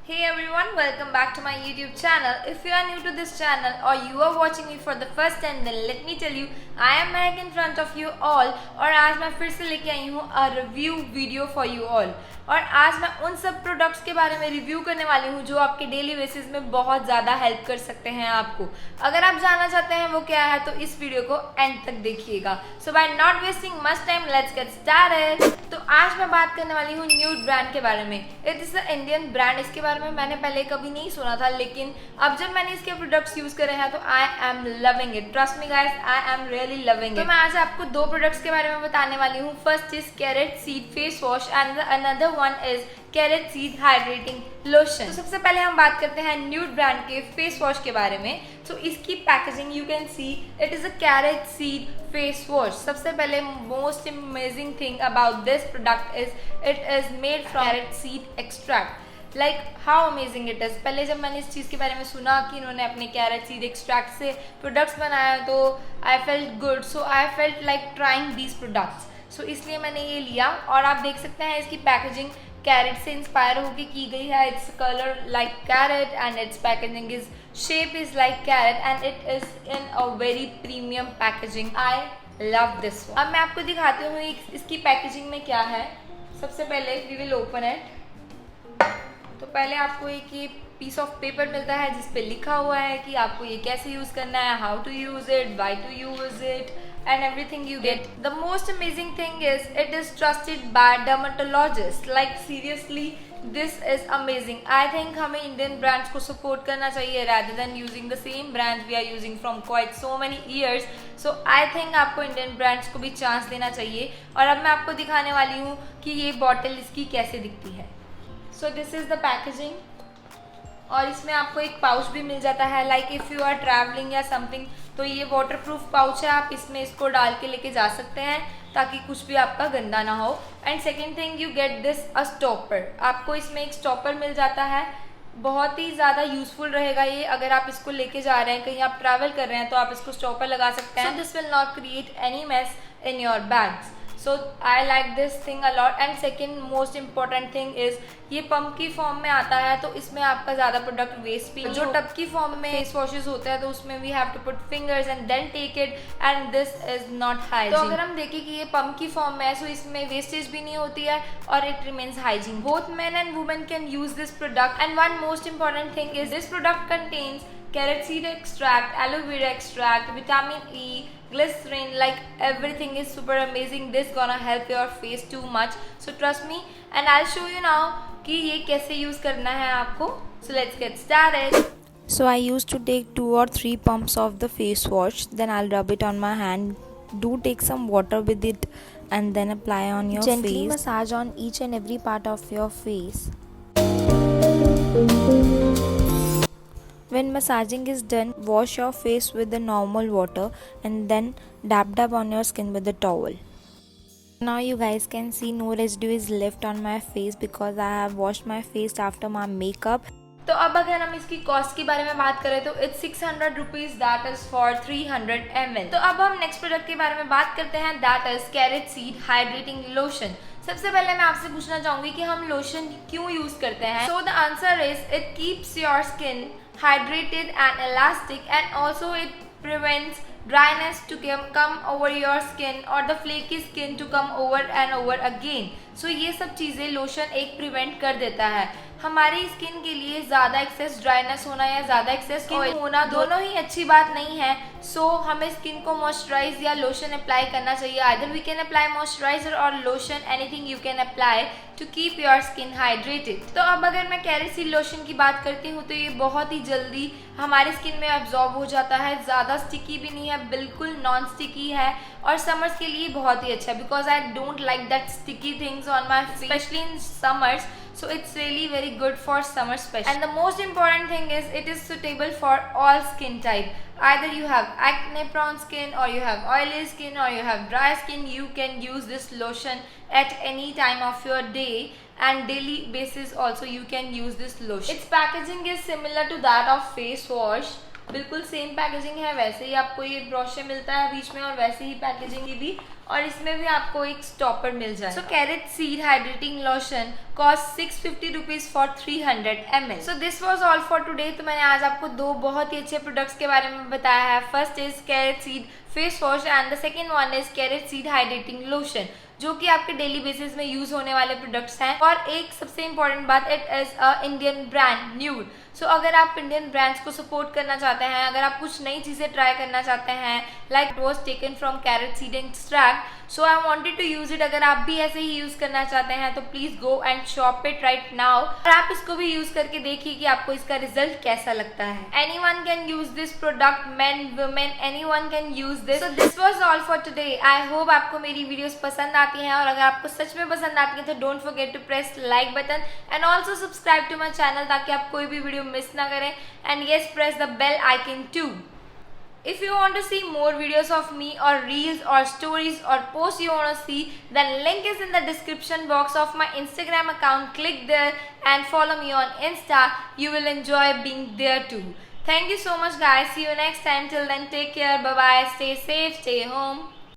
Hey everyone, welcome back to my YouTube channel. If you are new to this channel or you are watching me for the first time, then let me tell you, I am Mehak in front of you all और आज मैं फिर से लेके आई हूँ a review video for you all। और आज मैं उन सब प्रोडक्ट्स के बारे में रिव्यू करने वाली हूँ जो आपके डेली बेसिस में बहुत ज़्यादा हेल्प कर सकते हैं आपको। अगर आप जानना चाहते हैं वो क्या है तो इस वीडियो को एंड तक देखिएगा। So by not wasting much time let's get started. तो आज मैं बात करने वाली हूँ न्यूड ब्रांड के बारे में। It is a Indian brand. इसके बारे में मैंने पहले कभी नहीं सुना था, लेकिन अब जब मैंने इसके प्रोडक्ट्स यूज़ करे हैं तो I am loving it. Trust me guys, I am really loving it. तो मैं आज आपको दो प्रोडक्ट्स के बारे में बताने वाली हूँ। First is carrot seed face wash and another one is carat seed hydrating lotion. तो सबसे पहले हम बात करते हैं न्यूड ब्रांड के फेस वॉश के बारे में। तो इसकी packaging you can see it is a carrot seed face wash. सबसे पहले most amazing thing about this product is it is made from carrot seed extract. Like how amazing it is. पहले जब मैंने इस चीज़ के बारे में सुना कि इन्होंने अपने कैरेट सीड एक्सट्रैक्ट से प्रोडक्ट्स बनाया तो I felt good, so I felt like trying these products. सो इसलिए मैंने ये लिया और आप देख सकते हैं इसकी पैकेजिंग कैरेट से इंस्पायर होकर की गई है। Its colour like carrot and it's packaging is shape is like carrot and it is in a very premium packaging. I love this one. अब मैं आपको दिखाती हूँ इसकी पैकेजिंग में क्या है। सबसे पहले वी विल ओपन इट। तो पहले आपको एक ये पीस ऑफ पेपर मिलता है जिस पे लिखा हुआ है कि आपको ये कैसे यूज करना है, how to use it, why to use it and everything you get. The most amazing thing is it is trusted by dermatologists. Like seriously, this is amazing. I think हमें Indian brands को support करना चाहिए rather than using the same brands we are using from quite so many years. So I think आपको Indian brands को भी chance देना चाहिए। और अब मैं आपको दिखाने वाली हूँ कि ये बॉटल इसकी कैसे दिखती है। So this is the packaging और इसमें आपको एक पाउच भी मिल जाता है। Like if you are travelling या समथिंग तो ये वाटर प्रूफ पाउच है, आप इसमें इसको डाल के लेके जा सकते हैं ताकि कुछ भी आपका गंदा ना हो। And second thing you get this a stopper. आपको इसमें एक स्टॉपर मिल जाता है। बहुत ही ज़्यादा यूजफुल रहेगा ये। अगर आप इसको लेके जा रहे हैं, कहीं आप ट्रैवल कर रहे हैं तो आप इसको स्टॉपर लगा सकते हैं। So this will not create any mess in your bags. So I like this thing a lot. And second most important thing is ये पंप की फॉर्म में आता है तो इसमें आपका ज़्यादा प्रोडक्ट वेस्ट भी। जो टब की फॉर्म में फेस वॉशेज होते हैं तो उसमें we have to put fingers and then take it and this is not hygiene. तो अगर हम देखें कि ये पंप की फॉर्म में है तो इसमें वेस्टेज भी नहीं होती है और it remains hygiene. Both men and women can use this product. And one most important thing is this product contains carrot seed extract, aloe vera extract, vitamin E, glycerin, like everything is super amazing. This gonna help your face too much, so trust me and I'll show you now कि ये कैसे use करना है आपको। So let's get started. So I used to take 2 or 3 pumps of the face wash, then I'll rub it on my hand. Do take some water with it and then apply on your Gently face. massage on each and every part of your face. When massaging is done, wash your face with the normal water and then dab on your skin with the towel. Now you guys can see no residue is left on my face because I have washed my face after my makeup. तो अब अगर हम इसकी cost के बारे में बात करें तो it's 600 rupees, that is for 300 ml। तो अब हम नेक्स्ट प्रोडक्ट के बारे में बात करते हैं, that is carat seed hydrating lotion. सबसे पहले मैं आपसे पूछना चाहूँगी कि हम लोशन क्यों यूज़ करते हैं। So the answer is it keeps your skin hydrated and elastic and also it prevents dryness to come over your skin or the flaky skin to come over and over again. So ये सब चीज़ें lotion एक prevent कर देता है। हमारी skin के लिए ज़्यादा एक्सेस ड्राइनेस होना या ज़्यादा एक्सेस ऑयल होना दोनों ही अच्छी बात नहीं है। सो हमें स्किन को मॉइस्चराइज या लोशन अप्लाई करना चाहिए। Either we can apply moisturiser और lotion, anything you can apply to keep your skin hydrated. तो अब अगर मैं कैरेट सीड लोशन की बात करती हूँ तो ये बहुत ही जल्दी हमारी स्किन में एब्जॉर्ब हो जाता है। ज़्यादा स्टिकी भी नहीं है, बिल्कुल नॉन स्टिकी है और समर्स के लिए बहुत ही अच्छा है because I don't like that sticky things on my face, specially in summers. So it's really very good for summer special. And the most important thing is it is suitable for all skin type. Either you have acne prone skin or you have oily skin or you have dry skin, you can use this lotion at any time of your day and daily basis also you can use this lotion. Its packaging is similar to that of face wash. बिल्कुल same packaging है, वैसे ही आपको ये ब्रोशे मिलता है बीच में और वैसे ही पैकेजिंग की भी, और इसमें भी आपको एक स्टॉपर मिल जाए। So carrot seed hydrating lotion cost 650 rupees for 300 ml। So this was all for today. तो मैंने आज आपको दो बहुत ही अच्छे प्रोडक्ट्स के बारे में बताया है। First is carrot seed face wash and the second one is carat seed hydrating lotion, जो कि आपके डेली बेसिस में यूज होने वाले प्रोडक्ट्स हैं। और एक सबसे इंपॉर्टेंट बात, it is a Indian brand Nude. So अगर आप इंडियन ब्रांड्स को सपोर्ट करना चाहते हैं, अगर आप कुछ नई चीज़ें ट्राई करना चाहते हैं, like it was taken from carrot seed extract, so I wanted to use it, अगर आप भी ऐसे ही यूज करना चाहते हैं तो please go and shop it right now, और आप इसको भी यूज करके देखिए कि आपको इसका रिजल्ट कैसा लगता है। Any one can use this product, main women, any one can use this. So this was all for today. I hope आपको मेरी वीडियोस पसंद आती हैं, और अगर आपको सच में पसंद आती है तो don't forget to press like button and also subscribe to my channel, ताकि आप कोई भी वीडियो मिस ना करें, and yes, press the bell icon too. If you want to see more videos of me or reels or stories or posts you want to see, then link is in the description box of my Instagram account. Click there and follow me on Insta. You will enjoy being there too. Thank you so much guys. See you next time. Till then, take care. Bye bye. Stay safe. Stay home.